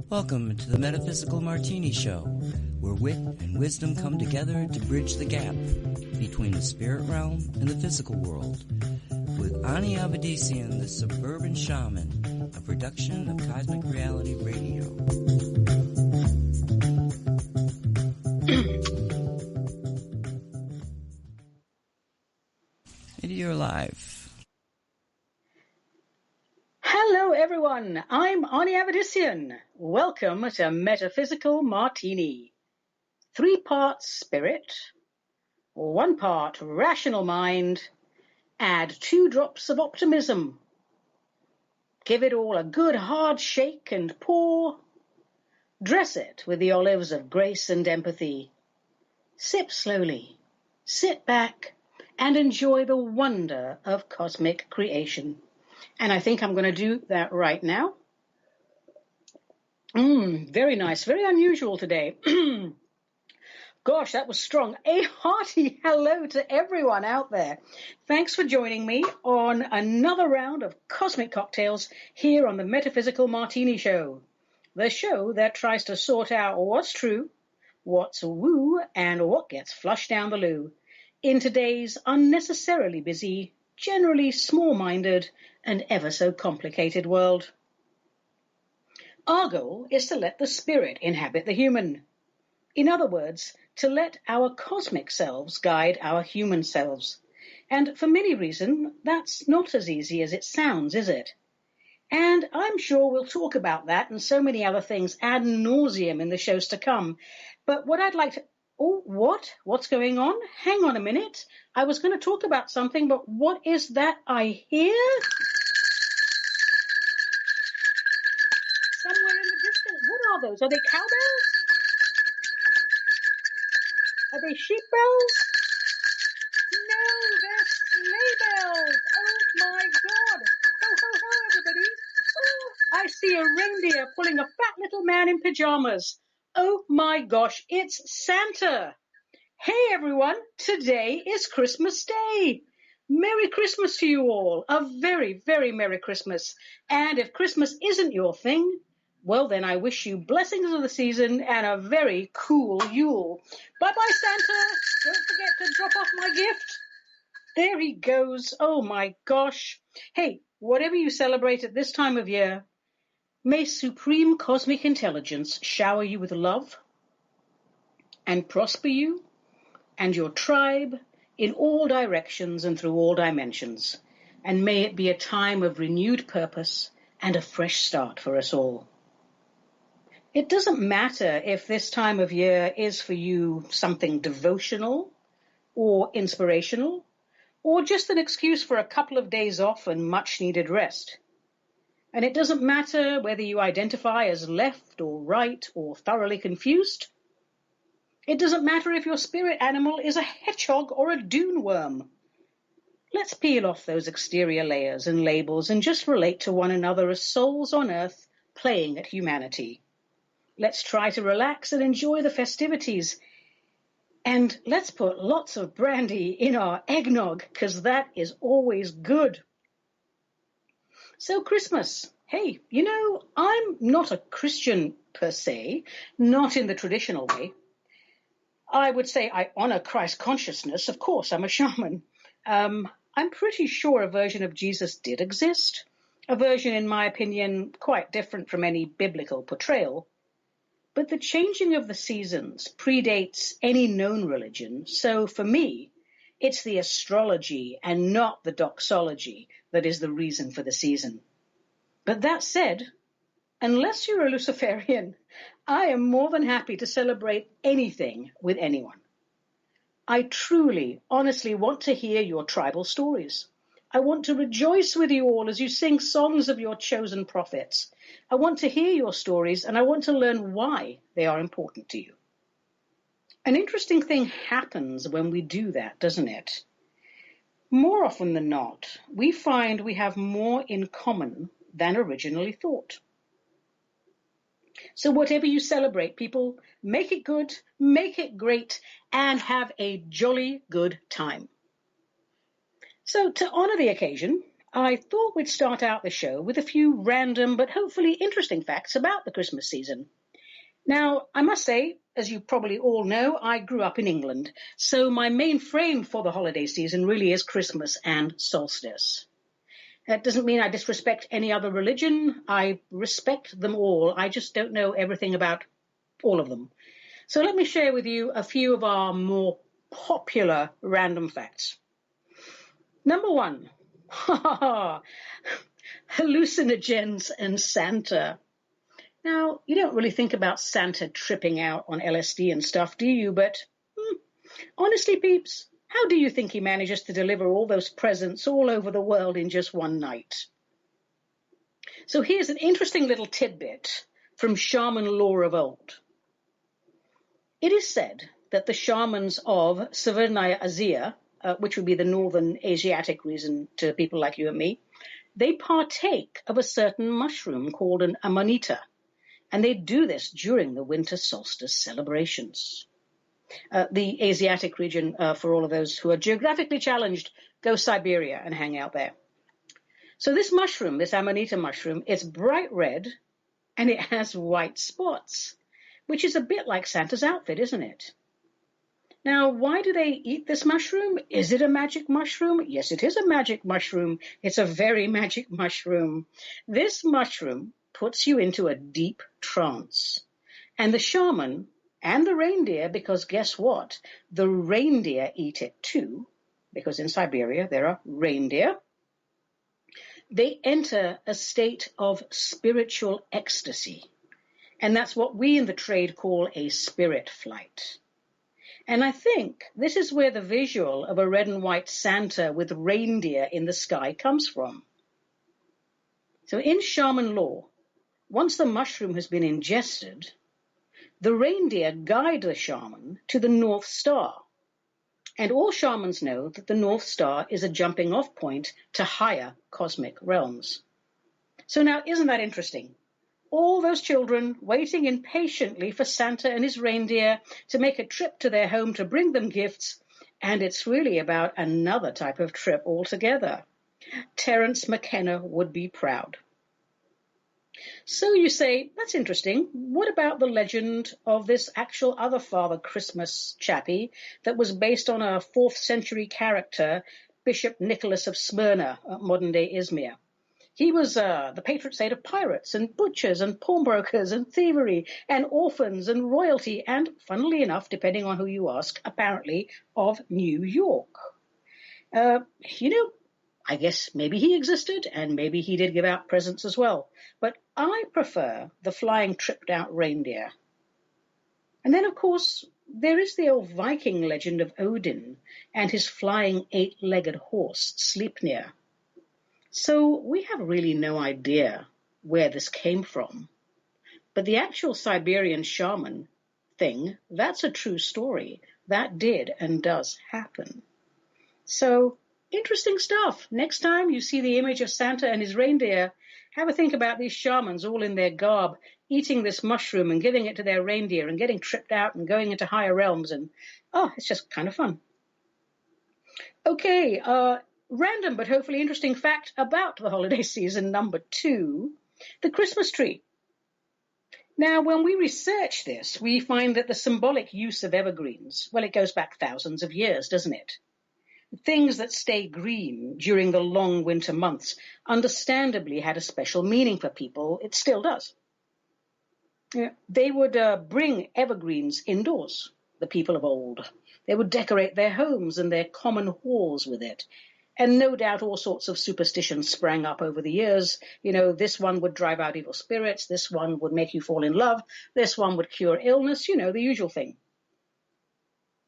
Welcome to the Metaphysical Martini Show, where wit and wisdom come together to bridge the gap between the spirit realm and the physical world. With Ani Avedissian, the Suburban Shaman, a production of Cosmic Reality Radio. And you're live. Hello everyone, I'm Ani Avedissian. Welcome to Metaphysical Martini. 3 parts spirit, 1 part rational mind, add 2 drops of optimism. Give it all a good hard shake and pour. Dress it with the olives of grace and empathy. Sip slowly, sit back, and enjoy the wonder of cosmic creation. And I think I'm going to do that right now. Very nice, very unusual today. Gosh, that was strong. A hearty hello to everyone out there. Thanks for joining me on another round of Cosmic Cocktails here on the Metaphysical Martini Show. The show that tries to sort out what's true, what's woo, and what gets flushed down the loo in today's unnecessarily busy, generally small-minded, and ever so complicated world. Our goal is to let the spirit inhabit the human. In other words, to let our cosmic selves guide our human selves. And for many reasons, that's not as easy as it sounds, is it? And I'm sure we'll talk about that and so many other things ad nauseum in the shows to come. But what I'd like to... Oh, what? What's going on? Hang on a minute. I was going to talk about something, but what is that I hear? Somewhere in the distance. What are those? Are they cowbells? Are they sheep bells? No, they're sleigh bells. Oh, my God. Ho, ho, ho, everybody. Oh, I see a reindeer pulling a fat little man in pajamas. Oh, my gosh, it's Santa. Hey, everyone. Today is Christmas Day. Merry Christmas to you all. A very, very Merry Christmas. And if Christmas isn't your thing, well, then I wish you blessings of the season and a very cool Yule. Bye-bye, Santa. Don't forget to drop off my gift. There he goes. Oh, my gosh. Hey, whatever you celebrate at this time of year, may supreme cosmic intelligence shower you with love and prosper you and your tribe in all directions and through all dimensions. And may it be a time of renewed purpose and a fresh start for us all. It doesn't matter if this time of year is for you something devotional or inspirational or just an excuse for a couple of days off and much needed rest. And it doesn't matter whether you identify as left or right or thoroughly confused. It doesn't matter if your spirit animal is a hedgehog or a dune worm. Let's peel off those exterior layers and labels and just relate to one another as souls on earth playing at humanity. Let's try to relax and enjoy the festivities. And let's put lots of brandy in our eggnog, because that is always good. So Christmas. Hey, you know, I'm not a Christian per se, not in the traditional way. I would say I honor Christ consciousness. Of course, I'm a shaman. I'm pretty sure a version of Jesus did exist. A version, in my opinion, quite different from any biblical portrayal. But the changing of the seasons predates any known religion, so for me, it's the astrology and not the doxology that is the reason for the season. But that said, unless you're a Luciferian, I am more than happy to celebrate anything with anyone. I truly, honestly want to hear your tribal stories. I want to rejoice with you all as you sing songs of your chosen prophets. I want to hear your stories, and I want to learn why they are important to you. An interesting thing happens when we do that, doesn't it? More often than not, we find we have more in common than originally thought. So whatever you celebrate, people, make it good, make it great, and have a jolly good time. So to honor the occasion, I thought we'd start out the show with a few random but hopefully interesting facts about the Christmas season. Now, I must say, as you probably all know, I grew up in England, so my main frame for the holiday season really is Christmas and solstice. That doesn't mean I disrespect any other religion. I respect them all. I just don't know everything about all of them. So let me share with you a few of our more popular random facts. Number one, hallucinogens and Santa. Now, you don't really think about Santa tripping out on LSD and stuff, do you? But honestly, peeps, how do you think he manages to deliver all those presents all over the world in just one night? So here's an interesting little tidbit from shaman lore of old. It is said that the shamans of Severnaya Asia, which would be the northern Asiatic region to people like you and me, they partake of a certain mushroom called an amanita, and they do this during the winter solstice celebrations. The Asiatic region, for all of those who are geographically challenged, go Siberia and hang out there. So this mushroom, this amanita mushroom, it's bright red and it has white spots, which is a bit like Santa's outfit, isn't it? Now, why do they eat this mushroom? Is it a magic mushroom? Yes, it is a magic mushroom. It's a very magic mushroom. This mushroom puts you into a deep trance. And the shaman and the reindeer, because guess what? The reindeer eat it too, because in Siberia there are reindeer. They enter a state of spiritual ecstasy. And that's what we in the trade call a spirit flight. And I think this is where the visual of a red and white Santa with reindeer in the sky comes from. So in shaman lore, once the mushroom has been ingested, the reindeer guide the shaman to the North Star. And all shamans know that the North Star is a jumping off point to higher cosmic realms. So now, isn't that interesting? All those children waiting impatiently for Santa and his reindeer to make a trip to their home to bring them gifts, and it's really about another type of trip altogether. Terence McKenna would be proud. So you say, that's interesting. What about the legend of this actual other Father Christmas chappie that was based on a 4th century character, Bishop Nicholas of Smyrna, modern-day Izmir? He was the patron saint of pirates and butchers and pawnbrokers and thievery and orphans and royalty and, funnily enough, depending on who you ask, apparently of New York. I guess maybe he existed and maybe he did give out presents as well. But I prefer the flying tripped-out reindeer. And then, of course, there is the old Viking legend of Odin and his flying 8-legged horse, Sleipnir. So we have really no idea where this came from. But the actual Siberian shaman thing, that's a true story. That did and does happen. So interesting stuff. Next time you see the image of Santa and his reindeer, have a think about these shamans all in their garb, eating this mushroom and giving it to their reindeer and getting tripped out and going into higher realms. And, it's just kind of fun. Okay, random but hopefully interesting fact about the holiday season, number 2, the Christmas tree. Now, when we research this, we find that the symbolic use of evergreens, well, it goes back thousands of years, doesn't it? Things that stay green during the long winter months understandably had a special meaning for people. It still does. They would bring evergreens indoors, the people of old. They would decorate their homes and their common halls with it. And no doubt all sorts of superstitions sprang up over the years. This one would drive out evil spirits. This one would make you fall in love. This one would cure illness, the usual thing.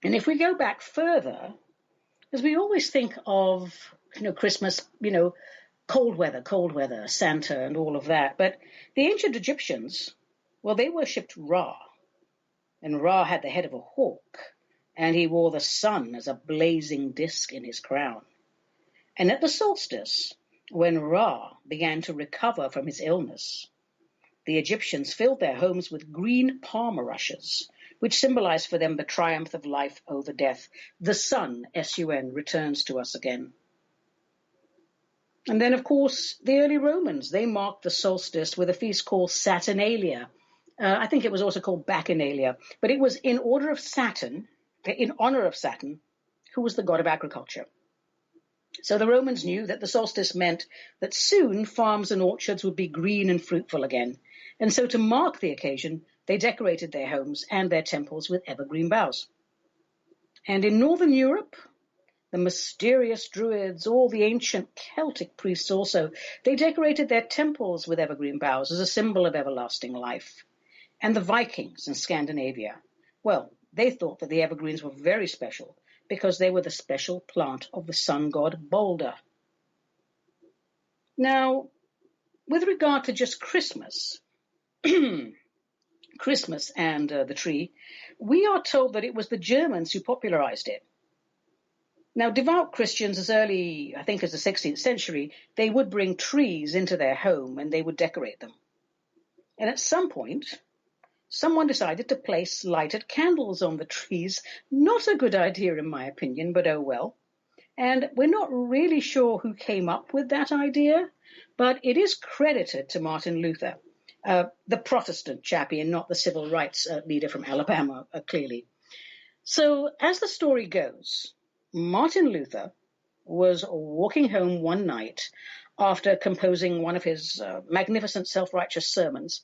And if we go back further, as we always think of, Christmas, cold weather, Santa and all of that. But the ancient Egyptians, well, they worshipped Ra. And Ra had the head of a hawk. And he wore the sun as a blazing disk in his crown. And at the solstice, when Ra began to recover from his illness, the Egyptians filled their homes with green palm rushes, which symbolized for them the triumph of life over death. The sun, S-U-N, returns to us again. And then, of course, the early Romans, they marked the solstice with a feast called Saturnalia. I think it was also called Bacchanalia, but it was in honor of Saturn, who was the god of agriculture. So the Romans knew that the solstice meant that soon farms and orchards would be green and fruitful again. And so to mark the occasion, they decorated their homes and their temples with evergreen boughs. And in Northern Europe, the mysterious Druids, all the ancient Celtic priests also, they decorated their temples with evergreen boughs as a symbol of everlasting life. And the Vikings in Scandinavia, well, they thought that the evergreens were very special because they were the special plant of the sun god Balder. Now, with regard to just Christmas, Christmas and the tree, we are told that it was the Germans who popularized it. Now, devout Christians as early, I think, as the 16th century, they would bring trees into their home and they would decorate them. And at some point, someone decided to place lighted candles on the trees. Not a good idea, in my opinion, but oh well. And we're not really sure who came up with that idea, but it is credited to Martin Luther, the Protestant chappie and not the civil rights leader from Alabama, clearly. So as the story goes, Martin Luther was walking home one night after composing one of his magnificent self-righteous sermons,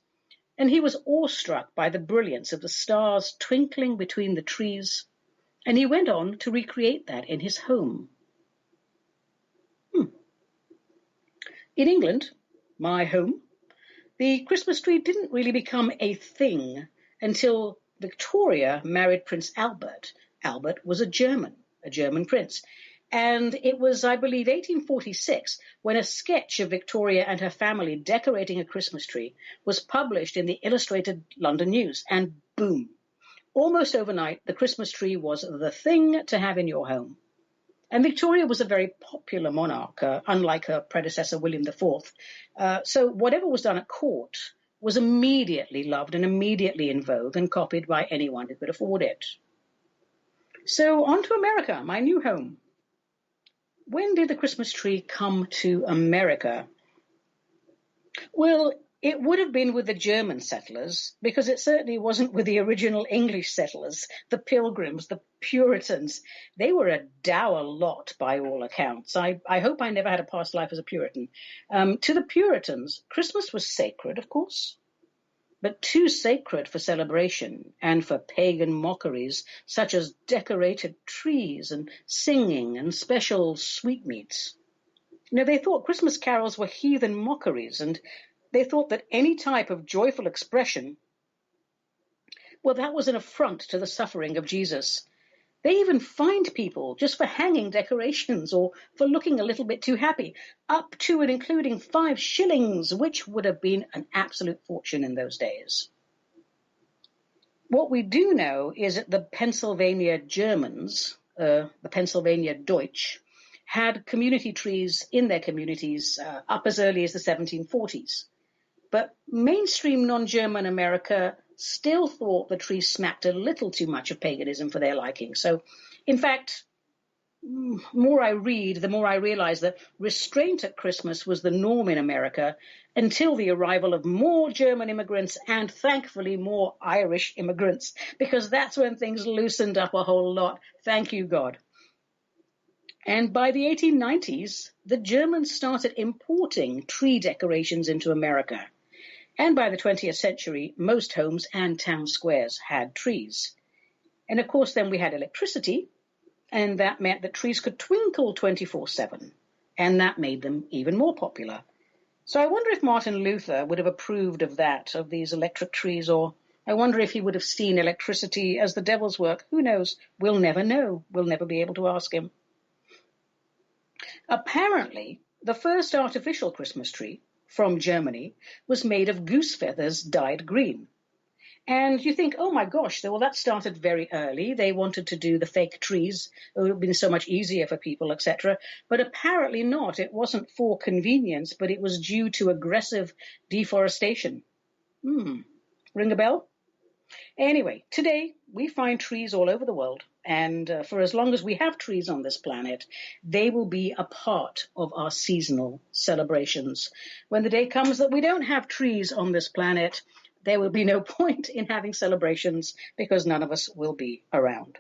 and he was awestruck by the brilliance of the stars twinkling between the trees, and he went on to recreate that in his home. In England, my home, the Christmas tree didn't really become a thing until Victoria married Prince Albert. Albert was a German prince. And it was, I believe, 1846 when a sketch of Victoria and her family decorating a Christmas tree was published in the Illustrated London News. And boom, almost overnight, the Christmas tree was the thing to have in your home. And Victoria was a very popular monarch, unlike her predecessor, William IV. So whatever was done at court was immediately loved and immediately in vogue and copied by anyone who could afford it. So on to America, my new home. When did the Christmas tree come to America? Well, it would have been with the German settlers, because it certainly wasn't with the original English settlers, the Pilgrims, the Puritans. They were a dour lot by all accounts. I hope I never had a past life as a Puritan. To the Puritans, Christmas was sacred, of course, but too sacred for celebration and for pagan mockeries such as decorated trees and singing and special sweetmeats. They thought Christmas carols were heathen mockeries, and they thought that any type of joyful expression, well, that was an affront to the suffering of Jesus. They even fined people just for hanging decorations or for looking a little bit too happy, up to and including 5 shillings, which would have been an absolute fortune in those days. What we do know is that the Pennsylvania Germans, the Pennsylvania Deutsch, had community trees in their communities up as early as the 1740s. But mainstream non-German America still thought the tree smacked a little too much of paganism for their liking. So, in fact, the more I read, the more I realize that restraint at Christmas was the norm in America until the arrival of more German immigrants and, thankfully, more Irish immigrants, because that's when things loosened up a whole lot. Thank you, God. And by the 1890s, the Germans started importing tree decorations into America. And by the 20th century, most homes and town squares had trees. And of course, then we had electricity, and that meant that trees could twinkle 24/7, and that made them even more popular. So I wonder if Martin Luther would have approved of that, of these electric trees, or I wonder if he would have seen electricity as the devil's work. Who knows? We'll never know. We'll never be able to ask him. Apparently, the first artificial Christmas tree from Germany was made of goose feathers dyed green. And you think, oh my gosh, well, that started very early. They wanted to do the fake trees. It would have been so much easier for people, etc. But apparently not. It wasn't for convenience, but it was due to aggressive deforestation. Ring a bell? Anyway, today we find trees all over the world, And for as long as we have trees on this planet, they will be a part of our seasonal celebrations. When the day comes that we don't have trees on this planet, there will be no point in having celebrations because none of us will be around.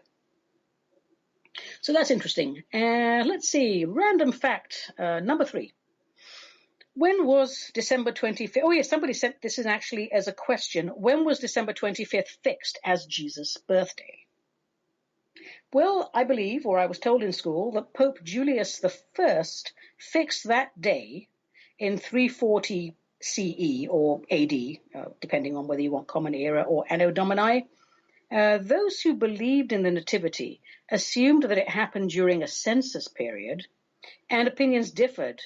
So that's interesting. Let's see. Random fact number 3. When was December 25th? Oh, yes, somebody sent this in actually as a question. When was December 25th fixed as Jesus' birthday? Well, I believe, or I was told in school, that Pope Julius I fixed that day in 340 CE or AD, depending on whether you want Common Era or Anno Domini. Those who believed in the Nativity assumed that it happened during a census period, and opinions differed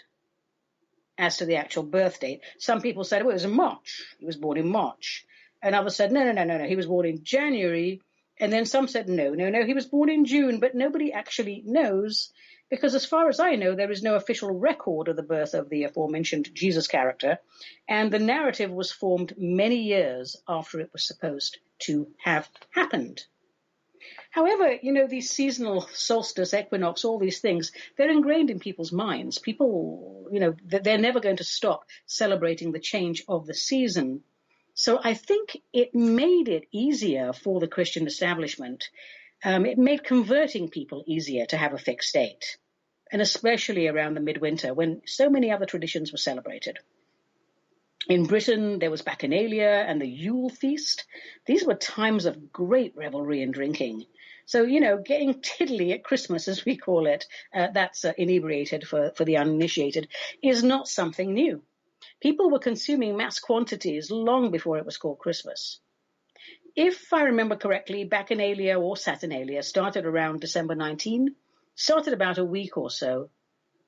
as to the actual birth date. Some people said, well, it was in March. He was born in March. And others said, no, he was born in January. And then some said, no, he was born in June. But nobody actually knows, because as far as I know, there is no official record of the birth of the aforementioned Jesus character. And the narrative was formed many years after it was supposed to have happened. However, these seasonal solstice, equinox, all these things, they're ingrained in people's minds. People, they're never going to stop celebrating the change of the season. So I think it made it easier for the Christian establishment. It made converting people easier to have a fixed date, and especially around the midwinter when so many other traditions were celebrated. In Britain, there was Bacchanalia and the Yule feast. These were times of great revelry and drinking. So, getting tiddly at Christmas, as we call it, that's inebriated for the uninitiated, is not something new. People were consuming mass quantities long before it was called Christmas. If I remember correctly, Bacchanalia or Saturnalia started around December 19, started about a week or so.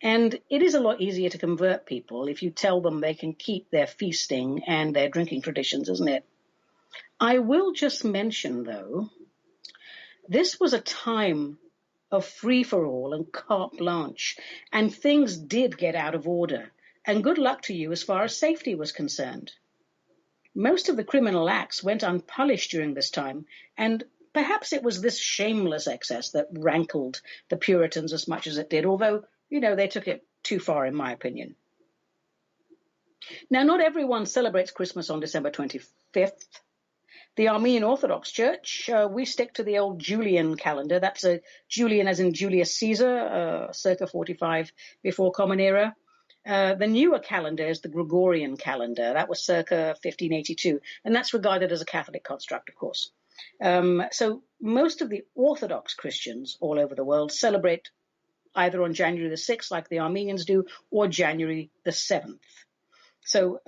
And it is a lot easier to convert people if you tell them they can keep their feasting and their drinking traditions, isn't it? I will just mention, though, this was a time of free-for-all and carte blanche, and things did get out of order, and good luck to you as far as safety was concerned. Most of the criminal acts went unpunished during this time, and perhaps it was this shameless excess that rankled the Puritans as much as it did, although they took it too far, in my opinion. Now, not everyone celebrates Christmas on December 25th. The Armenian Orthodox Church, we stick to the old Julian calendar. That's a Julian as in Julius Caesar, circa 45 before Common Era. The newer calendar is the Gregorian calendar. That was circa 1582, and that's regarded as a Catholic construct, of course. So most of the Orthodox Christians all over the world celebrate either on January the 6th, like the Armenians do, or January the 7th. So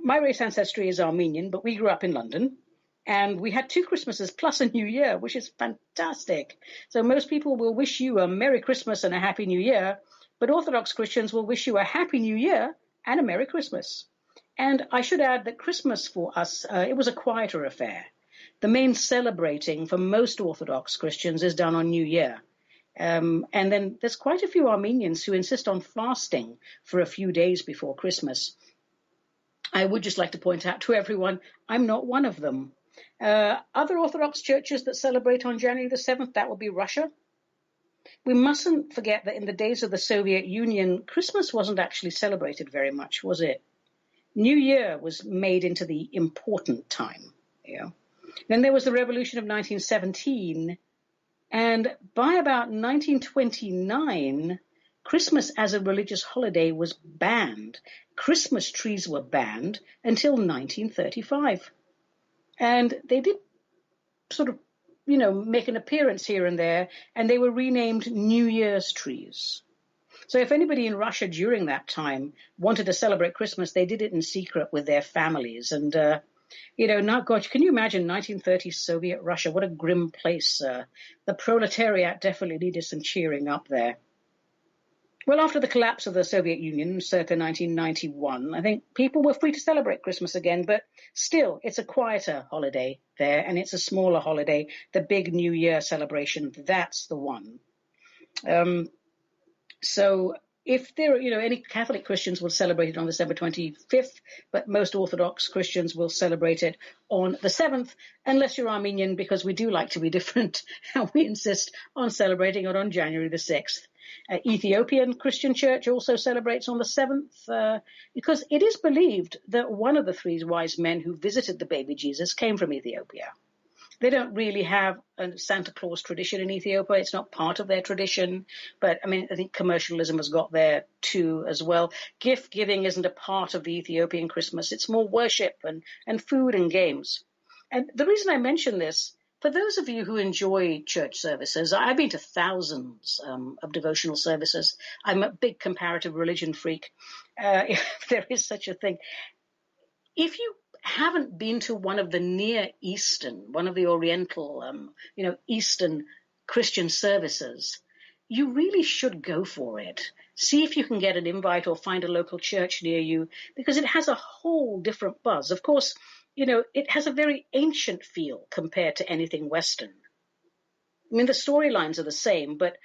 my race ancestry is Armenian, but we grew up in London, and we had 2 Christmases plus a New Year, which is fantastic. So most people will wish you a Merry Christmas and a Happy New Year, but Orthodox Christians will wish you a Happy New Year and a Merry Christmas. And I should add that Christmas for us, it was a quieter affair. The main celebrating for most Orthodox Christians is done on New Year. And then there's quite a few Armenians who insist on fasting for a few days before Christmas. I would just like to point out to everyone, I'm not one of them. Other Orthodox churches that celebrate on January the 7th, that will be Russia. We mustn't forget that in the days of the Soviet Union, Christmas wasn't actually celebrated very much, was it? New Year was made into the important time. Then there was the Revolution of 1917. And by about 1929, Christmas as a religious holiday was banned. Christmas trees were banned until 1935. And they did sort of, make an appearance here and there, and they were renamed New Year's trees. So if anybody in Russia during that time wanted to celebrate Christmas, they did it in secret with their families. And now, gosh, can you imagine 1930s Soviet Russia? What a grim place. The proletariat definitely needed some cheering up there. Well, after the collapse of the Soviet Union, circa 1991, I think people were free to celebrate Christmas again, but still, it's a quieter holiday there, and it's a smaller holiday. The big New Year celebration, that's the one. So If there are, any Catholic Christians will celebrate it on December 25th, but most Orthodox Christians will celebrate it on the 7th, unless you're Armenian, because we do like to be different, and we insist on celebrating it on January the 6th. Ethiopian Christian Church also celebrates on the 7th, because it is believed that one of the three wise men who visited the baby Jesus came from Ethiopia. They don't really have a Santa Claus tradition in Ethiopia. It's not part of their tradition. But, I think commercialism has got there too as well. Gift giving isn't a part of the Ethiopian Christmas. It's more worship and food and games. And the reason I mention this, for those of you who enjoy church services, I've been to thousands of devotional services. I'm a big comparative religion freak, if there is such a thing. If you haven't been to one of the Near Eastern, one of the Oriental, Eastern Christian services, you really should go for it. See if you can get an invite or find a local church near you, because it has a whole different buzz. Of course, it has a very ancient feel compared to anything Western. The storylines are the same, but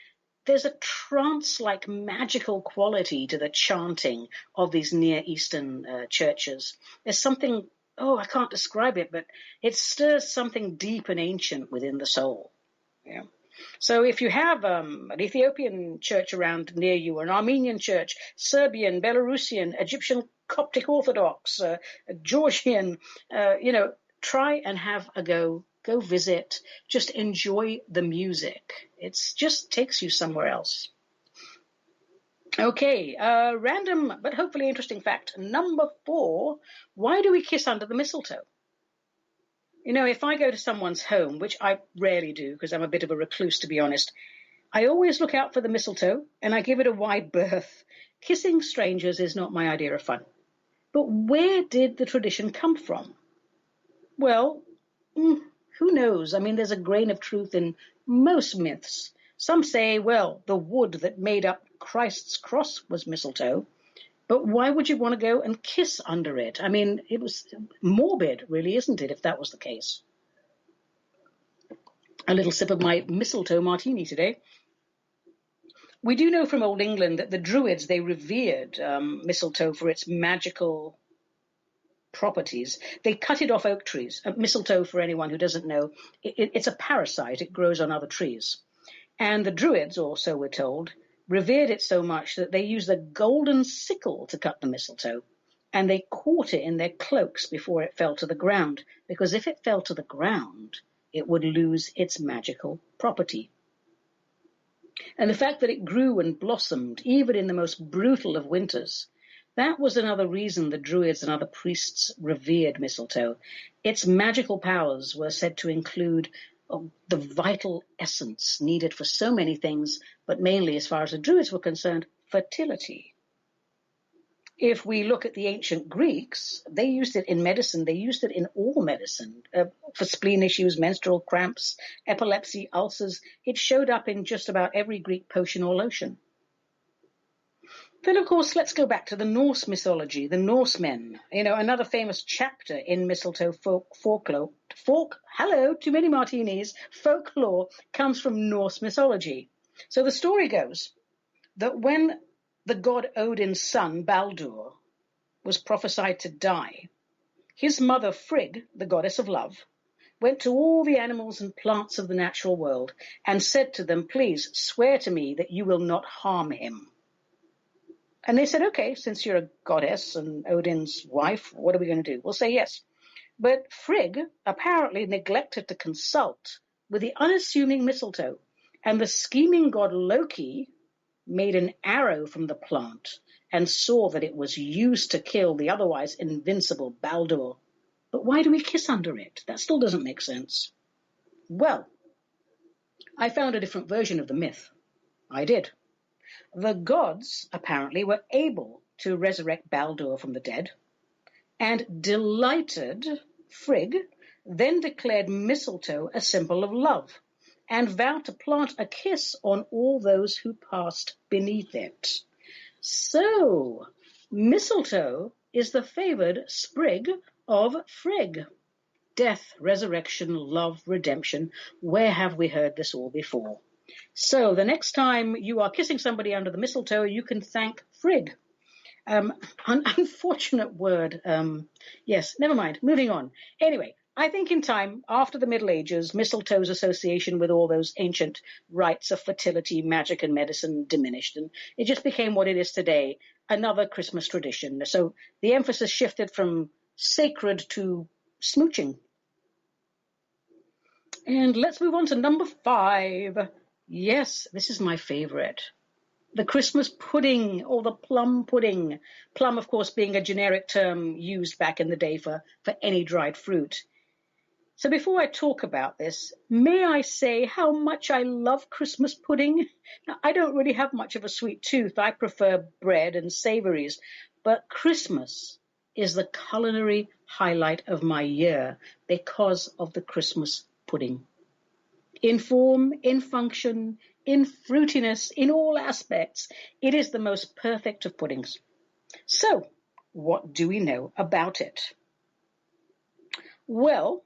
there's a trance-like magical quality to the chanting of these Near Eastern churches. There's something, I can't describe it, but it stirs something deep and ancient within the soul. Yeah. So if you have an Ethiopian church around near you, or an Armenian church, Serbian, Belarusian, Egyptian Coptic Orthodox, Georgian, try and have a go. Go visit, just enjoy the music. It just takes you somewhere else. Okay, random but hopefully interesting fact. Number 4, why do we kiss under the mistletoe? If I go to someone's home, which I rarely do because I'm a bit of a recluse, to be honest, I always look out for the mistletoe and I give it a wide berth. Kissing strangers is not my idea of fun. But where did the tradition come from? Well, who knows? There's a grain of truth in most myths. Some say, the wood that made up Christ's cross was mistletoe. But why would you want to go and kiss under it? It was morbid, really, isn't it, if that was the case? A little sip of my mistletoe martini today. We do know from Old England that the Druids, they revered mistletoe for its magical properties. They cut it off oak trees. Mistletoe, for anyone who doesn't know, it's a parasite. It grows on other trees. And the Druids, or so we're told, revered it so much that they used a golden sickle to cut the mistletoe, and they caught it in their cloaks before it fell to the ground, because if it fell to the ground, it would lose its magical property. And the fact that it grew and blossomed, even in the most brutal of winters, that was another reason the Druids and other priests revered mistletoe. Its magical powers were said to include the vital essence needed for so many things, but mainly, as far as the Druids were concerned, fertility. If we look at the ancient Greeks, they used it in medicine. They used it in all medicine, for spleen issues, menstrual cramps, epilepsy, ulcers. It showed up in just about every Greek potion or lotion. Then, of course, let's go back to the Norse mythology, the Norsemen. Another famous chapter in mistletoe folklore comes from Norse mythology. So the story goes that when the god Odin's son, Baldur, was prophesied to die, his mother Frigg, the goddess of love, went to all the animals and plants of the natural world and said to them, "Please swear to me that you will not harm him." And they said, "Okay, since you're a goddess and Odin's wife, what are we going to do?" We'll say yes. But Frigg apparently neglected to consult with the unassuming mistletoe, and the scheming god Loki made an arrow from the plant and saw that it was used to kill the otherwise invincible Baldur. But why do we kiss under it? That still doesn't make sense. Well, I found a different version of the myth. I did. The gods, apparently, were able to resurrect Baldur from the dead, and delighted Frigg then declared mistletoe a symbol of love, and vowed to plant a kiss on all those who passed beneath it. So, mistletoe is the favored sprig of Frigg. Death, resurrection, love, redemption. Where have we heard this all before? So the next time you are kissing somebody under the mistletoe, you can thank Frig. An unfortunate word. Yes, never mind. Moving on. Anyway, I think in time, after the Middle Ages, mistletoe's association with all those ancient rites of fertility, magic, and medicine diminished, and it just became what it is today, another Christmas tradition. So the emphasis shifted from sacred to smooching. And let's move on to number 5. Yes, this is my favorite. The Christmas pudding, or the plum pudding. Plum, of course, being a generic term used back in the day for any dried fruit. So before I talk about this, may I say how much I love Christmas pudding? Now, I don't really have much of a sweet tooth. I prefer bread and savories. But Christmas is the culinary highlight of my year because of the Christmas pudding. In form, in function, in fruitiness, in all aspects, it is the most perfect of puddings. So, what do we know about it? Well,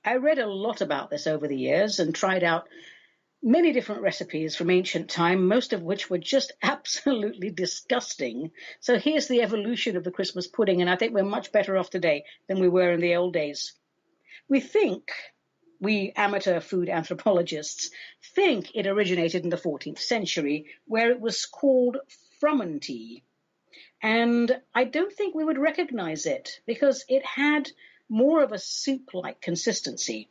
I read a lot about this over the years and tried out many different recipes from ancient time, most of which were just absolutely disgusting. So here's the evolution of the Christmas pudding, and I think we're much better off today than we were in the old days. We amateur food anthropologists think it originated in the 14th century, where it was called frumenty. And I don't think we would recognize it because it had more of a soup-like consistency.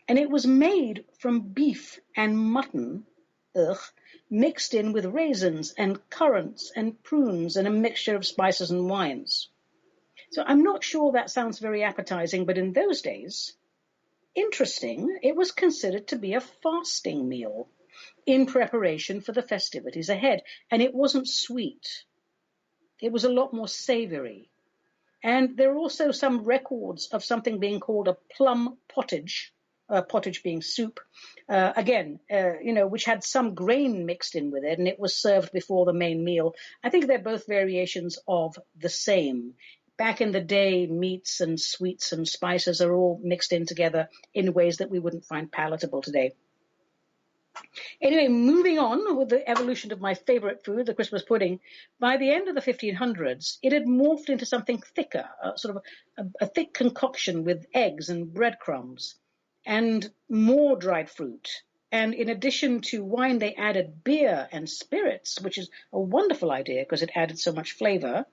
And it was made from beef and mutton, mixed in with raisins and currants and prunes and a mixture of spices and wines. So I'm not sure that sounds very appetizing, but in those days, interesting, it was considered to be a fasting meal in preparation for the festivities ahead. And it wasn't sweet. It was a lot more savory. And there are also some records of something being called a plum pottage, pottage being soup, which had some grain mixed in with it, and it was served before the main meal. I think they're both variations of the same. Back in the day, meats and sweets and spices are all mixed in together in ways that we wouldn't find palatable today. Anyway, moving on with the evolution of my favorite food, the Christmas pudding, by the end of the 1500s, it had morphed into something thicker, sort of a thick concoction with eggs and breadcrumbs and more dried fruit. And in addition to wine, they added beer and spirits, which is a wonderful idea because it added so much flavor.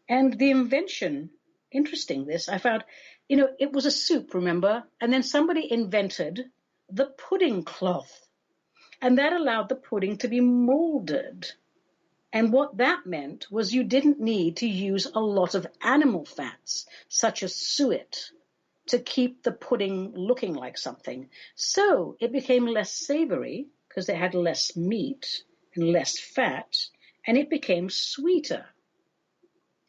And the invention, interesting this, I found, it was a soup, remember? And then somebody invented the pudding cloth. And that allowed the pudding to be molded. And what that meant was you didn't need to use a lot of animal fats, such as suet, to keep the pudding looking like something. So it became less savory because it had less meat and less fat, and it became sweeter.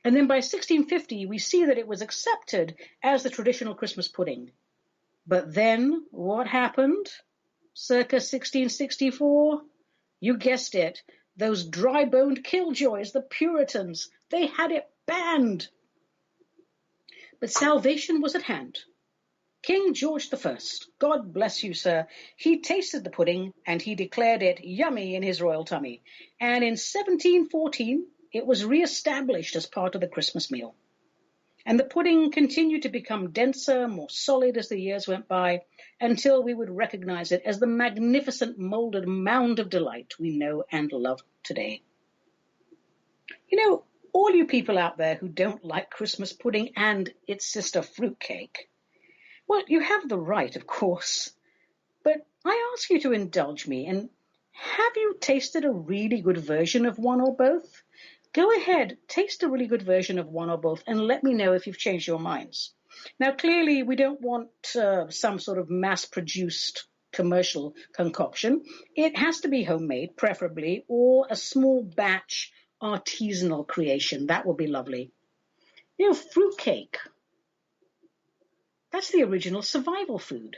And then by 1650, we see that it was accepted as the traditional Christmas pudding. But then what happened? Circa 1664, you guessed it, those dry-boned killjoys, the Puritans, they had it banned. But salvation was at hand. King George I, God bless you, sir, he tasted the pudding and he declared it yummy in his royal tummy. And in 1714, it was re-established as part of the Christmas meal. And the pudding continued to become denser, more solid as the years went by, until we would recognize it as the magnificent molded mound of delight we know and love today. All you people out there who don't like Christmas pudding and its sister fruitcake, well, you have the right, of course. But I ask you to indulge me, and have you tasted a really good version of one or both? Go ahead, taste a really good version of one or both, and let me know if you've changed your minds. Now, clearly, we don't want some sort of mass-produced commercial concoction. It has to be homemade, preferably, or a small batch artisanal creation. That would be lovely. Fruitcake. That's the original survival food.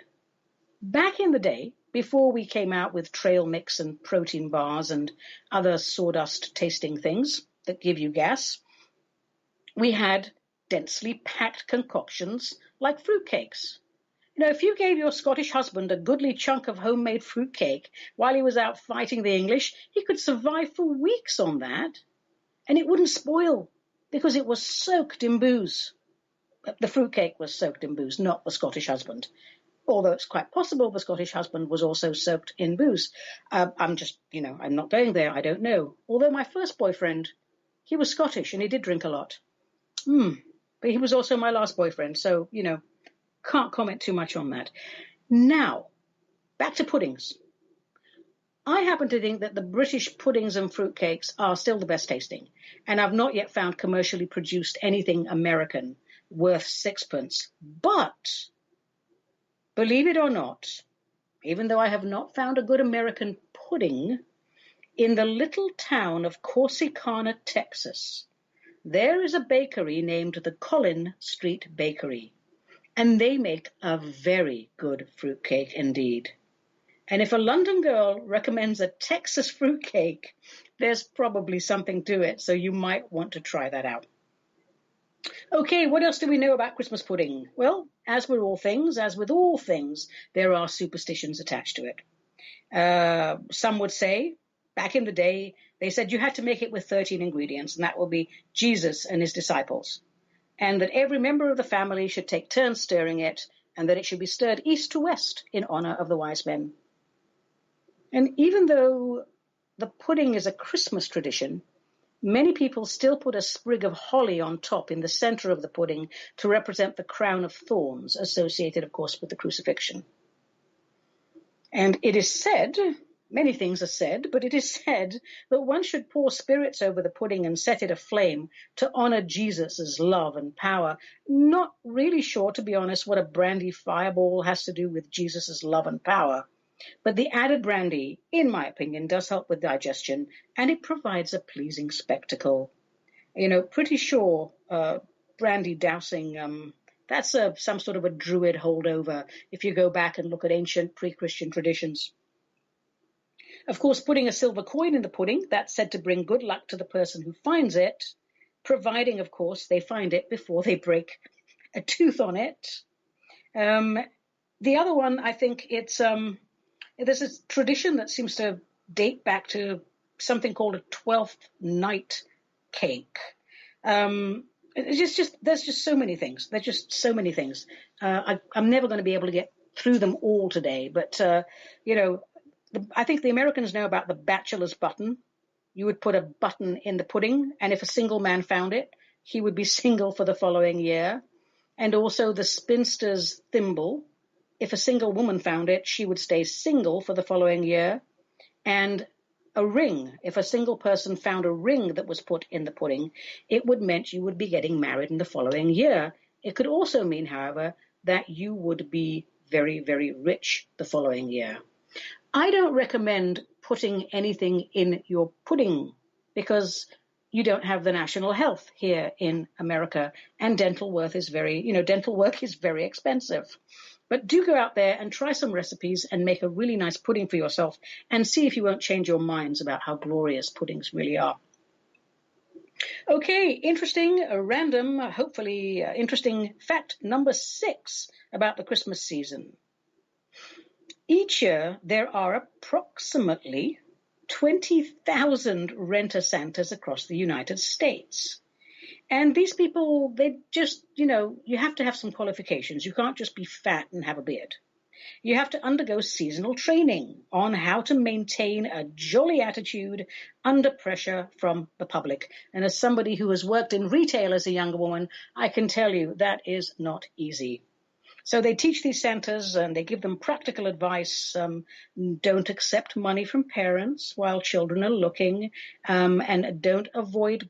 Back in the day, before we came out with trail mix and protein bars and other sawdust-tasting things that give you gas, we had densely packed concoctions like fruitcakes. if you gave your Scottish husband a goodly chunk of homemade fruitcake while he was out fighting the English, he could survive for weeks on that, and it wouldn't spoil because it was soaked in booze. The fruitcake was soaked in booze, not the Scottish husband. Although it's quite possible the Scottish husband was also soaked in booze. I'm not going there. I don't know. Although my first boyfriend, he was Scottish and he did drink a lot. But he was also my last boyfriend. So, can't comment too much on that. Now, back to puddings. I happen to think that the British puddings and fruitcakes are still the best tasting. And I've not yet found commercially produced anything American worth sixpence. But believe it or not, even though I have not found a good American pudding, in the little town of Corsicana, Texas, there is a bakery named the Collin Street Bakery, and they make a very good fruitcake indeed. And if a London girl recommends a Texas fruitcake, there's probably something to it, so you might want to try that out. Okay, what else do we know about Christmas pudding? Well, as with all things, there are superstitions attached to it. Some would say, back in the day, they said you had to make it with 13 ingredients, and that will be Jesus and his disciples, and that every member of the family should take turns stirring it, and that it should be stirred east to west in honor of the wise men. And even though the pudding is a Christmas tradition, many people still put a sprig of holly on top in the center of the pudding to represent the crown of thorns associated, of course, with the crucifixion. And it is said, many things are said, but it is said that one should pour spirits over the pudding and set it aflame to honor Jesus' love and power. Not really sure, to be honest, what a brandy fireball has to do with Jesus' love and power. But the added brandy, in my opinion, does help with digestion, and it provides a pleasing spectacle. Pretty sure brandy dousing, that's some sort of a druid holdover if you go back and look at ancient pre-Christian traditions. Of course, putting a silver coin in the pudding, that's said to bring good luck to the person who finds it, providing, of course, they find it before they break a tooth on it. The other one, I think there's a tradition that seems to date back to something called a 12th night cake. There's just so many things. There's just so many things. I'm never going to be able to get through them all today. But, I think the Americans know about the bachelor's button. You would put a button in the pudding, and if a single man found it, he would be single for the following year. And also the spinster's thimble. If a single woman found it, she would stay single for the following year. And a ring, if a single person found a ring that was put in the pudding, it would mean you would be getting married in the following year. It could also mean, however, that you would be very, very rich the following year. I don't recommend putting anything in your pudding because you don't have the national health here in America, and dental work is very expensive. But do go out there and try some recipes and make a really nice pudding for yourself and see if you won't change your minds about how glorious puddings really are. Okay, interesting, random, hopefully interesting fact number 6 about the Christmas season. Each year, there are approximately 20,000 rent-a-Santas across the United States. And these people, they just, you have to have some qualifications. You can't just be fat and have a beard. You have to undergo seasonal training on how to maintain a jolly attitude under pressure from the public. And as somebody who has worked in retail as a younger woman, I can tell you that is not easy. So they teach these Santas and they give them practical advice. Don't accept money from parents while children are looking, and don't avoid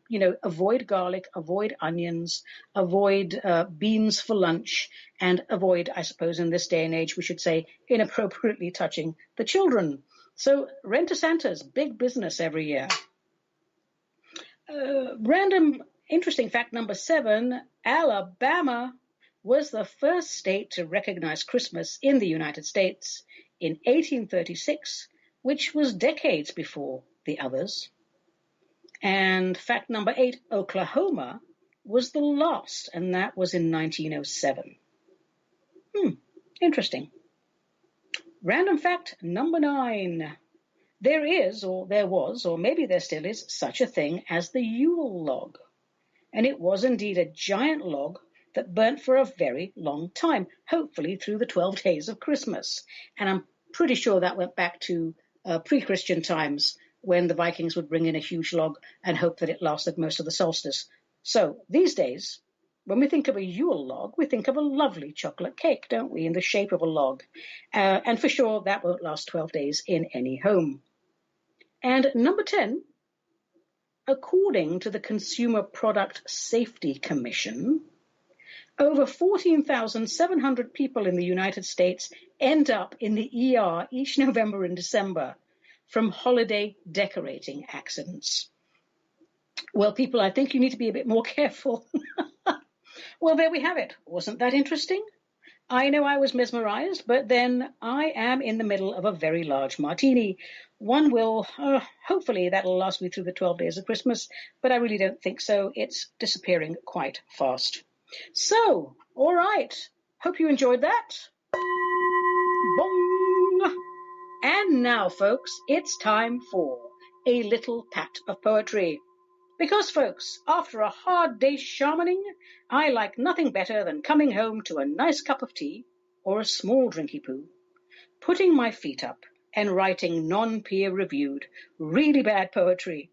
garlic, avoid onions, avoid beans for lunch, and avoid, I suppose in this day and age, we should say, inappropriately touching the children. So rent-a-Santas, big business every year. Random interesting fact number 7, Alabama was the first state to recognize Christmas in the United States in 1836, which was decades before the others. And fact number 8, Oklahoma was the last, and that was in 1907. Interesting. Random fact number 9. There is, or there was, or maybe there still is, such a thing as the Yule log. And it was indeed a giant log that burnt for a very long time, hopefully through the 12 days of Christmas. And I'm pretty sure that went back to pre-Christian times when the Vikings would bring in a huge log and hope that it lasted most of the solstice. So these days, when we think of a Yule log, we think of a lovely chocolate cake, don't we, in the shape of a log. And for sure, that won't last 12 days in any home. And number 10, according to the Consumer Product Safety Commission, over 14,700 people in the United States end up in the ER each November and December from holiday decorating accidents. Well, people, I think you need to be a bit more careful. Well, there we have it. Wasn't that interesting? I know I was mesmerized, but then I am in the middle of a very large martini. One will, hopefully that'll last me through the 12 days of Christmas, but I really don't think so. It's disappearing quite fast. So, all right. Hope you enjoyed that. Bong! And now, folks, it's time for a little pat of poetry. Because, folks, after a hard day's shamaning, I like nothing better than coming home to a nice cup of tea or a small drinky poo, putting my feet up and writing non-peer-reviewed, really bad poetry.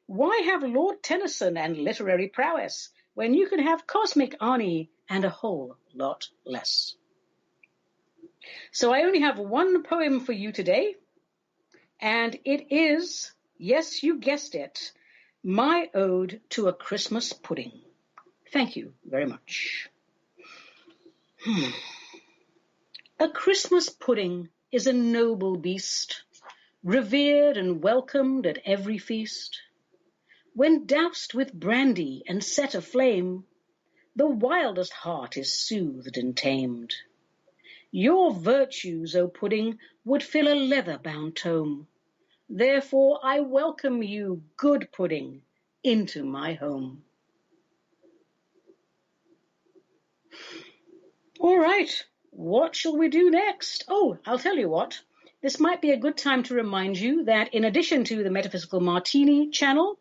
Why have Lord Tennyson and literary prowess when you can have cosmic Ani and a whole lot less? So I only have one poem for you today, and it is, yes, you guessed it, my ode to a Christmas pudding. Thank you very much. A Christmas pudding is a noble beast, revered and welcomed at every feast. When doused with brandy and set aflame, the wildest heart is soothed and tamed. Your virtues, O pudding, would fill a leather-bound tome. Therefore I welcome you, good pudding, into my home. All right, what shall we do next? Oh, I'll tell you what. This might be a good time to remind you that in addition to the Metaphysical Martini channel,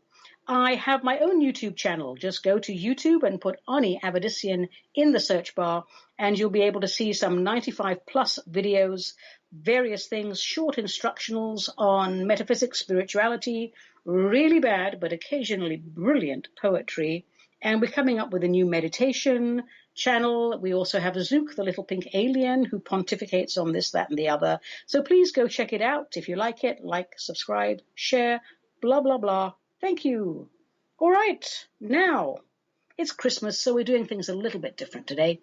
I have my own YouTube channel. Just go to YouTube and put Ani Avedissian in the search bar, and you'll be able to see some 95 plus videos, various things, short instructionals on metaphysics, spirituality, really bad but occasionally brilliant poetry. And we're coming up with a new meditation channel. We also have Zook, the little pink alien, who pontificates on this, that, and the other. So please go check it out. If you like it, like, subscribe, share, blah, blah, blah. Thank you. All right, now it's Christmas, so we're doing things a little bit different today.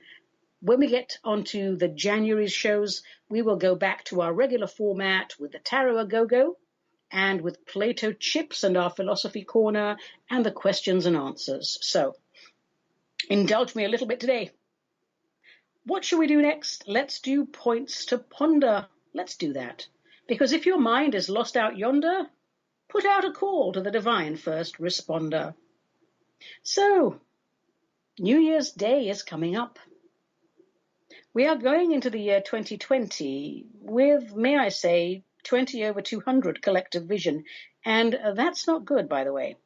When we get onto the January shows, we will go back to our regular format with the Tarot A-Go-Go and with Plato Chips and our Philosophy Corner and the questions and answers. So indulge me a little bit today. What shall we do next? Let's do points to ponder. Let's do that. Because if your mind is lost out yonder, put out a call to the divine first responder. So, New Year's Day is coming up. We are going into the year 2020 with, may I say, 20 over 200 collective vision. And that's not good, by the way.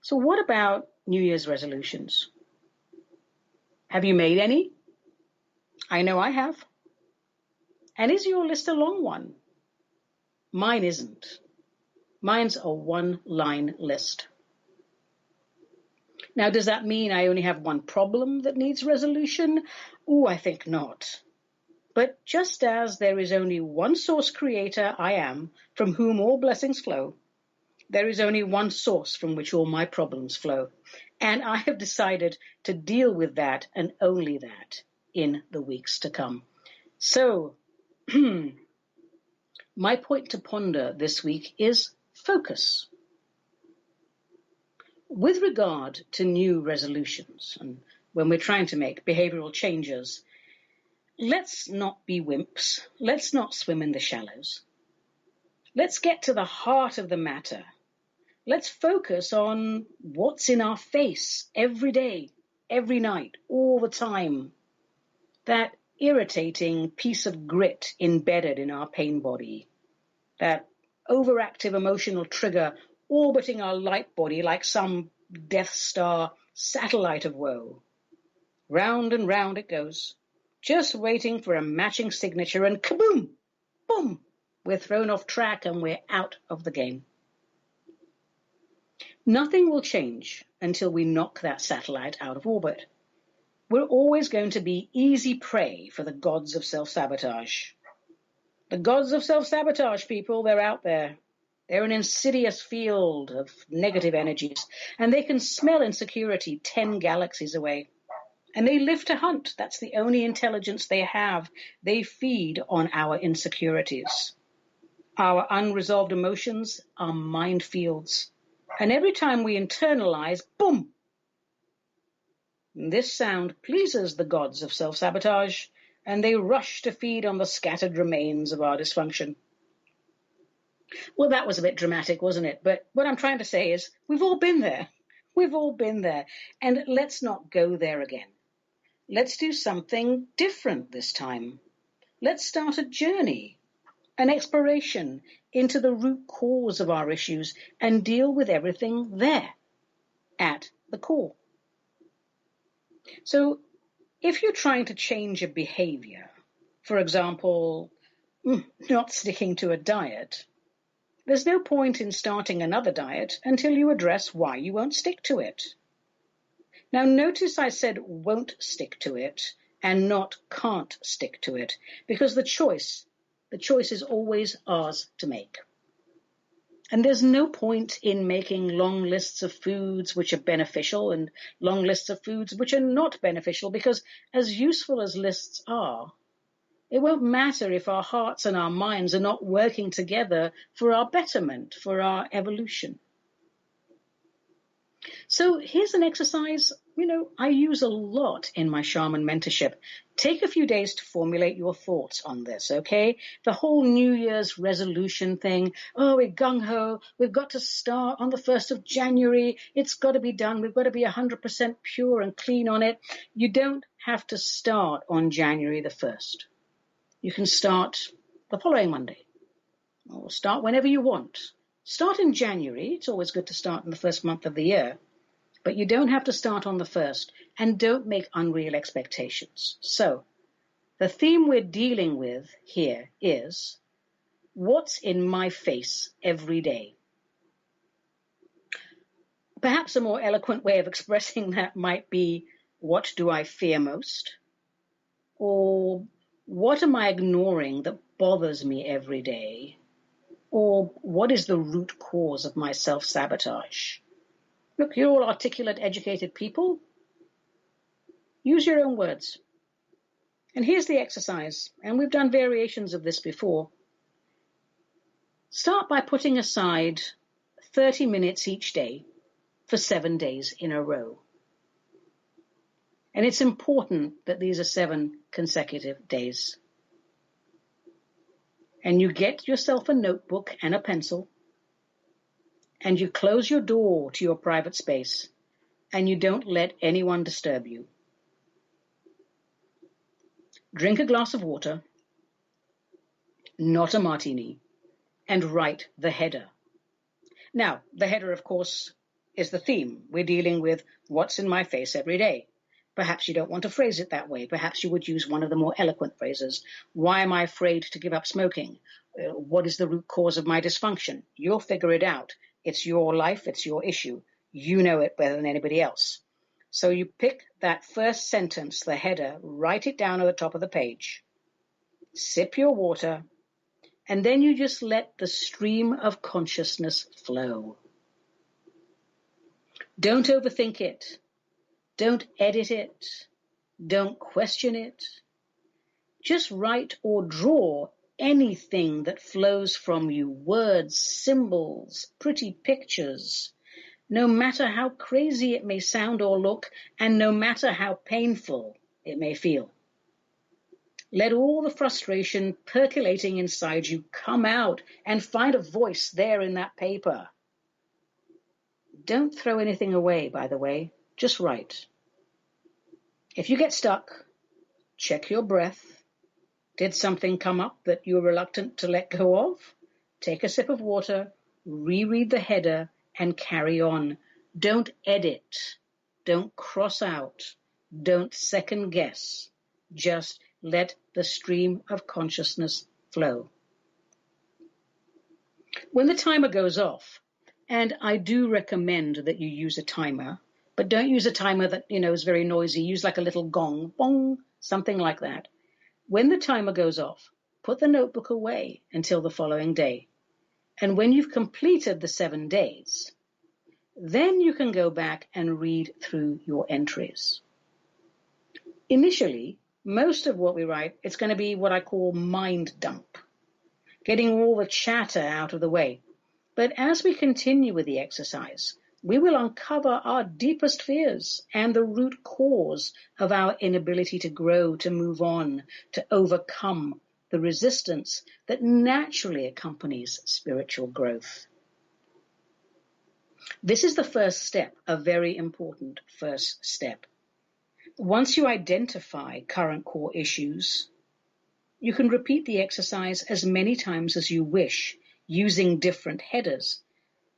So what about New Year's resolutions? Have you made any? I know I have. And is your list a long one? Mine isn't. Mine's a one-line list. Now, does that mean I only have one problem that needs resolution? Oh, I think not. But just as there is only one source creator I am, from whom all blessings flow, there is only one source from which all my problems flow. And I have decided to deal with that and only that in the weeks to come. So, my point to ponder this week is focus. With regard to new resolutions, and when we're trying to make behavioral changes, let's not be wimps. Let's not swim in the shallows. Let's get to the heart of the matter. Let's focus on what's in our face every day, every night, all the time. That irritating piece of grit embedded in our pain body, that overactive emotional trigger orbiting our light body like some Death Star satellite of woe. Round and round it goes, just waiting for a matching signature, and kaboom, boom, we're thrown off track and we're out of the game. Nothing will change until we knock that satellite out of orbit. We're always going to be easy prey for the gods of self-sabotage. The gods of self-sabotage, people, they're out there. They're an insidious field of negative energies, and they can smell insecurity 10 galaxies away. And they live to hunt. That's the only intelligence they have. They feed on our insecurities. Our unresolved emotions are minefields. And every time we internalize, boom! This sound pleases the gods of self-sabotage, and they rush to feed on the scattered remains of our dysfunction. Well, that was a bit dramatic, wasn't it? But what I'm trying to say is, we've all been there. We've all been there. And let's not go there again. Let's do something different this time. Let's start a journey, an exploration into the root cause of our issues and deal with everything there, at the core. So if you're trying to change a behavior, for example, not sticking to a diet, there's no point in starting another diet until you address why you won't stick to it. Now, notice I said won't stick to it and not can't stick to it, because the choice is always ours to make. And there's no point in making long lists of foods which are beneficial and long lists of foods which are not beneficial, because as useful as lists are, it won't matter if our hearts and our minds are not working together for our betterment, for our evolution. So here's an exercise, I use a lot in my shaman mentorship. Take a few days to formulate your thoughts on this, okay? The whole New Year's resolution thing. Oh, we're gung-ho. We've got to start on the 1st of January. It's got to be done. We've got to be 100% pure and clean on it. You don't have to start on January the 1st. You can start the following Monday, or start whenever you want. Start in January. It's always good to start in the first month of the year. But you don't have to start on the 1st, and don't make unreal expectations. So, the theme we're dealing with here is, what's in my face every day? Perhaps a more eloquent way of expressing that might be, what do I fear most? Or, what am I ignoring that bothers me every day? Or, what is the root cause of my self-sabotage? Look, you're all articulate, educated people. Use your own words. And here's the exercise, and we've done variations of this before. Start by putting aside 30 minutes each day for 7 days in a row. And it's important that these are 7 consecutive days. And you get yourself a notebook and a pencil, and you close your door to your private space, and you don't let anyone disturb you. Drink a glass of water, not a martini, and write the header. Now, the header, of course, is the theme. We're dealing with what's in my face every day. Perhaps you don't want to phrase it that way. Perhaps you would use one of the more eloquent phrases. Why am I afraid to give up smoking? What is the root cause of my dysfunction? You'll figure it out. It's your life, it's your issue. You know it better than anybody else. So you pick that first sentence, the header, write it down at the top of the page. Sip your water, and then you just let the stream of consciousness flow. Don't overthink it. Don't edit it. Don't question it. Just write or draw anything that flows from you, words, symbols, pretty pictures, no matter how crazy it may sound or look, and no matter how painful it may feel. Let all the frustration percolating inside you come out and find a voice there in that paper. Don't throw anything away, by the way. Just write. If you get stuck, check your breath. Did something come up that you're reluctant to let go of? Take a sip of water, reread the header, and carry on. Don't edit. Don't cross out. Don't second guess. Just let the stream of consciousness flow. When the timer goes off, and I do recommend that you use a timer, but don't use a timer that, is very noisy. Use like a little gong, bong, something like that. When the timer goes off, put the notebook away until the following day. And when you've completed the 7 days, then you can go back and read through your entries. Initially, most of what we write, it's going to be what I call mind dump, getting all the chatter out of the way. But as we continue with the exercise, we will uncover our deepest fears and the root cause of our inability to grow, to move on, to overcome the resistance that naturally accompanies spiritual growth. This is the first step, a very important first step. Once you identify current core issues, you can repeat the exercise as many times as you wish, using different headers.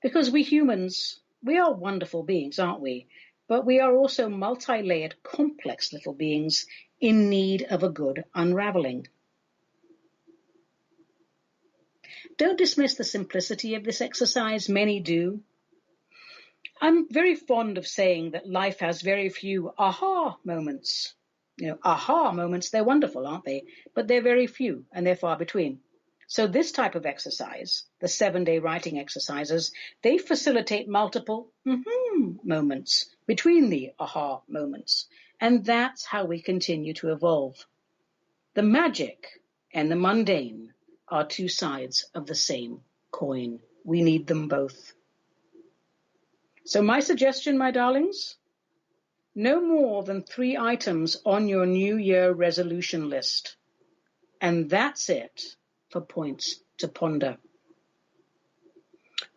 Because we humans, we are wonderful beings, aren't we? But we are also multi-layered, complex little beings in need of a good unraveling. Don't dismiss the simplicity of this exercise. Many do. I'm very fond of saying that life has very few aha moments. Aha moments, they're wonderful, aren't they? But they're very few and they're far between. So this type of exercise, the 7-day writing exercises, they facilitate multiple moments between the aha moments. And that's how we continue to evolve. The magic and the mundane are two sides of the same coin. We need them both. So my suggestion, my darlings, no more than 3 items on your New Year resolution list. And that's it for points to ponder.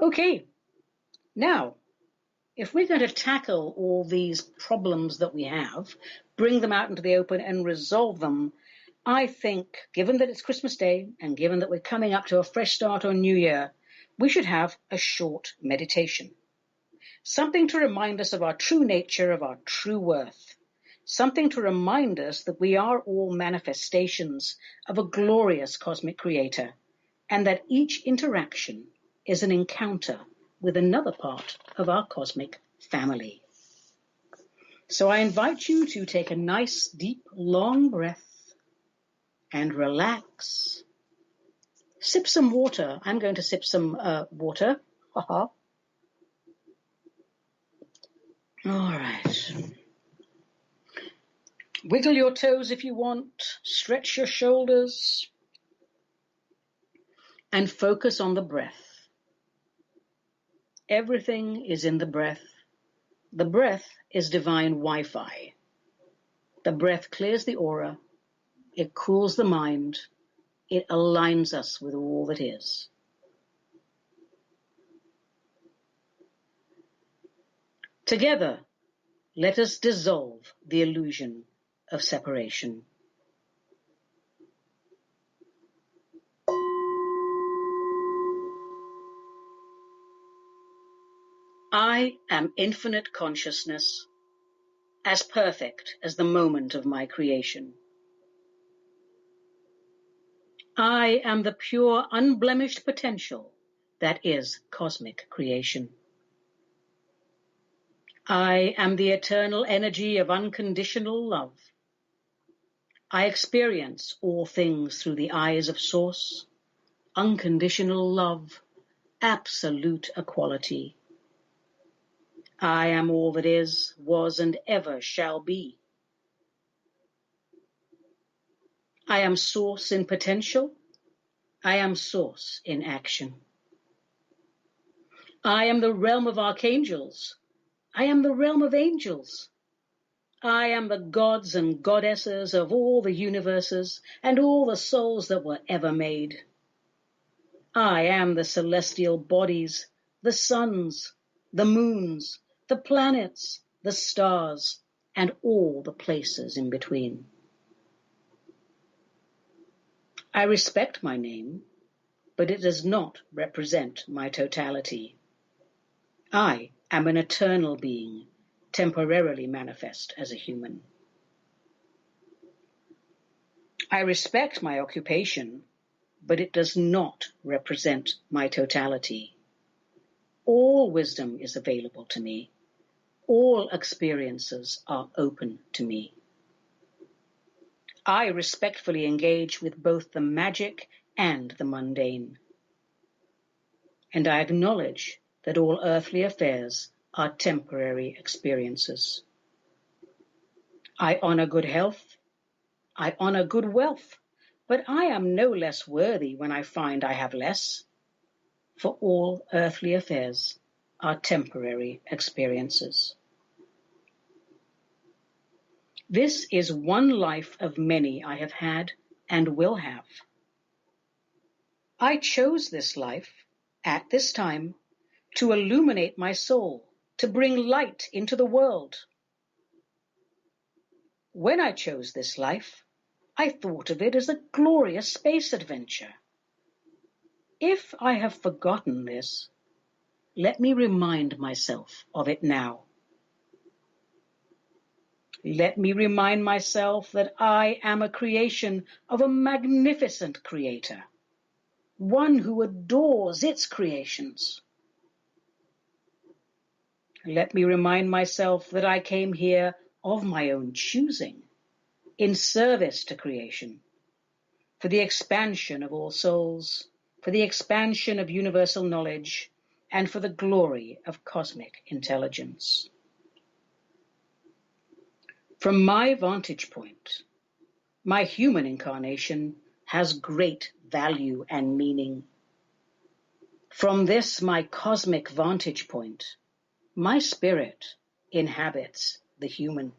Okay, now, if we're going to tackle all these problems that we have, bring them out into the open and resolve them, I think, given that it's Christmas Day and given that we're coming up to a fresh start on New Year, we should have a short meditation. Something to remind us of our true nature, of our true worth. Something to remind us that we are all manifestations of a glorious cosmic creator, and that each interaction is an encounter with another part of our cosmic family. So I invite you to take a nice, deep, long breath and relax. Sip some water. I'm going to sip some water. All right. Wiggle your toes if you want. Stretch your shoulders. And focus on the breath. Everything is in the breath. The breath is divine Wi-Fi. The breath clears the aura. It cools the mind. It aligns us with all that is. Together, let us dissolve the illusion of separation. I am infinite consciousness, as perfect as the moment of my creation. I am the pure, unblemished potential that is cosmic creation. I am the eternal energy of unconditional love. I experience all things through the eyes of Source, unconditional love, absolute equality. I am all that is, was, and ever shall be. I am Source in potential. I am Source in action. I am the realm of archangels. I am the realm of angels. I am the gods and goddesses of all the universes and all the souls that were ever made. I am the celestial bodies, the suns, the moons, the planets, the stars, and all the places in between. I respect my name, but it does not represent my totality. I am an eternal being, temporarily manifest as a human. I respect my occupation, but it does not represent my totality. All wisdom is available to me. All experiences are open to me. I respectfully engage with both the magic and the mundane. And I acknowledge that all earthly affairs are temporary experiences. I honor good health. I honor good wealth, but I am no less worthy when I find I have less. For all earthly affairs are temporary experiences. This is one life of many I have had and will have. I chose this life at this time to illuminate my soul, to bring light into the world. When I chose this life, I thought of it as a glorious space adventure. If I have forgotten this, let me remind myself of it now. Let me remind myself that I am a creation of a magnificent creator, one who adores its creations. Let me remind myself that I came here of my own choosing, in service to creation, for the expansion of all souls, for the expansion of universal knowledge, and for the glory of cosmic intelligence. From my vantage point, my human incarnation has great value and meaning. From this, my cosmic vantage point, my spirit inhabits the human.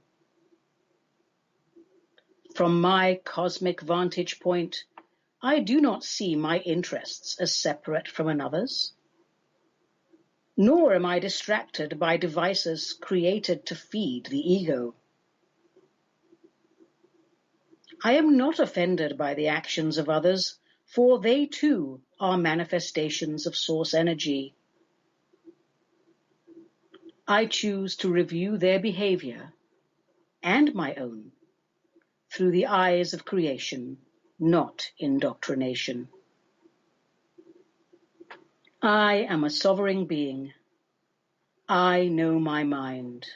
From my cosmic vantage point, I do not see my interests as separate from another's, nor am I distracted by devices created to feed the ego. I am not offended by the actions of others, for they too are manifestations of source energy. I choose to review their behavior and my own through the eyes of creation, not indoctrination. I am a sovereign being. I know my mind.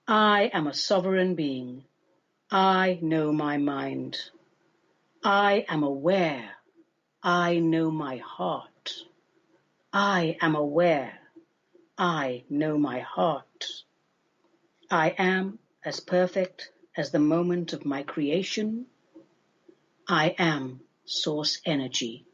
I am a sovereign being. I know my mind. I am aware. I know my heart. I am aware. I know my heart. I am as perfect as the moment of my creation. I am source energy.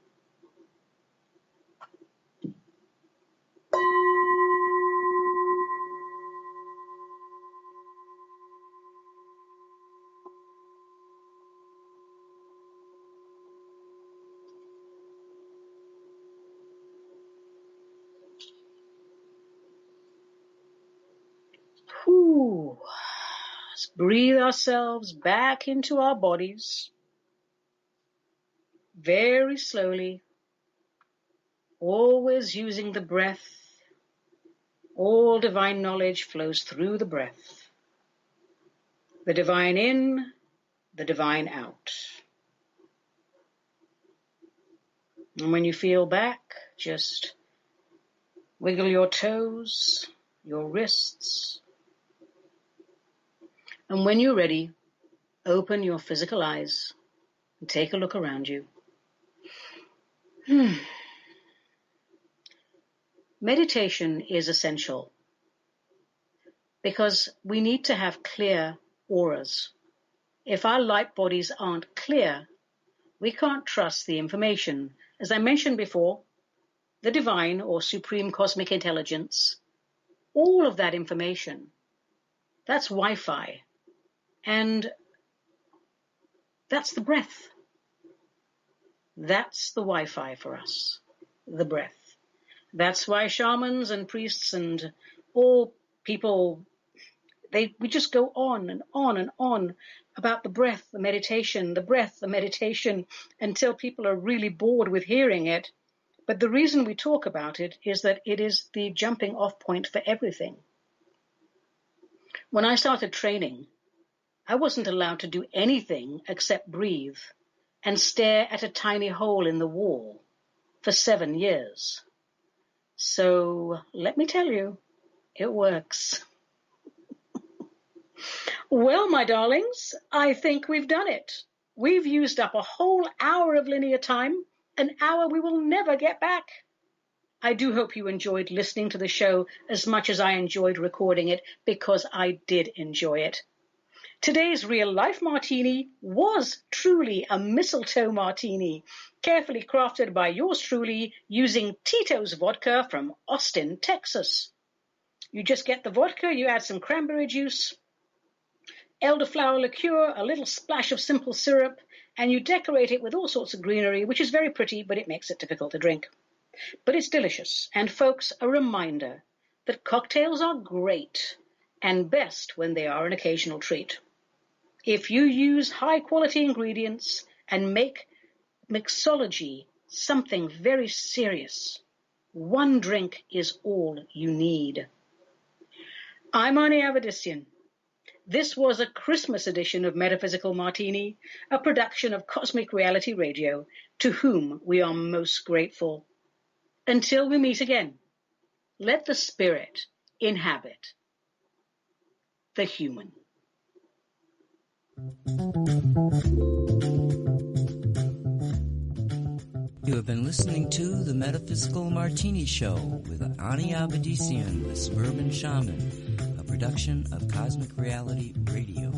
Whew. Let's breathe ourselves back into our bodies very slowly, always using the breath. All divine knowledge flows through the breath. The divine in, the divine out. And when you feel back, just wiggle your toes, your wrists. And when you're ready, open your physical eyes and take a look around you. Meditation is essential because we need to have clear auras. If our light bodies aren't clear, we can't trust the information. As I mentioned before, the divine or supreme cosmic intelligence, all of that information, that's Wi-Fi. And that's the breath. That's the Wi-Fi for us, the breath. That's why shamans and priests and all people We just go on and on and on about the breath, the meditation, until people are really bored with hearing it. But the reason we talk about it is that it is the jumping off point for everything. When I started training, I wasn't allowed to do anything except breathe and stare at a tiny hole in the wall for 7 years. So let me tell you, it works. Well, my darlings, I think we've done it. We've used up a whole hour of linear time, an hour we will never get back. I do hope you enjoyed listening to the show as much as I enjoyed recording it, because I did enjoy it. Today's real-life martini was truly a mistletoe martini, carefully crafted by yours truly using Tito's vodka from Austin, Texas. You just get the vodka, you add some cranberry juice, elderflower liqueur, a little splash of simple syrup, and you decorate it with all sorts of greenery, which is very pretty, but it makes it difficult to drink. But it's delicious. And folks, a reminder that cocktails are great and best when they are an occasional treat. If you use high-quality ingredients and make mixology something very serious, one drink is all you need. I'm Ani Avedissian. This was a Christmas edition of Metaphysical Martini, a production of Cosmic Reality Radio, to whom we are most grateful. Until we meet again, let the spirit inhabit the human. You have been listening to the Metaphysical Martini Show with Ani Avedissian, the Suburban Shaman, a production of Cosmic Reality Radio.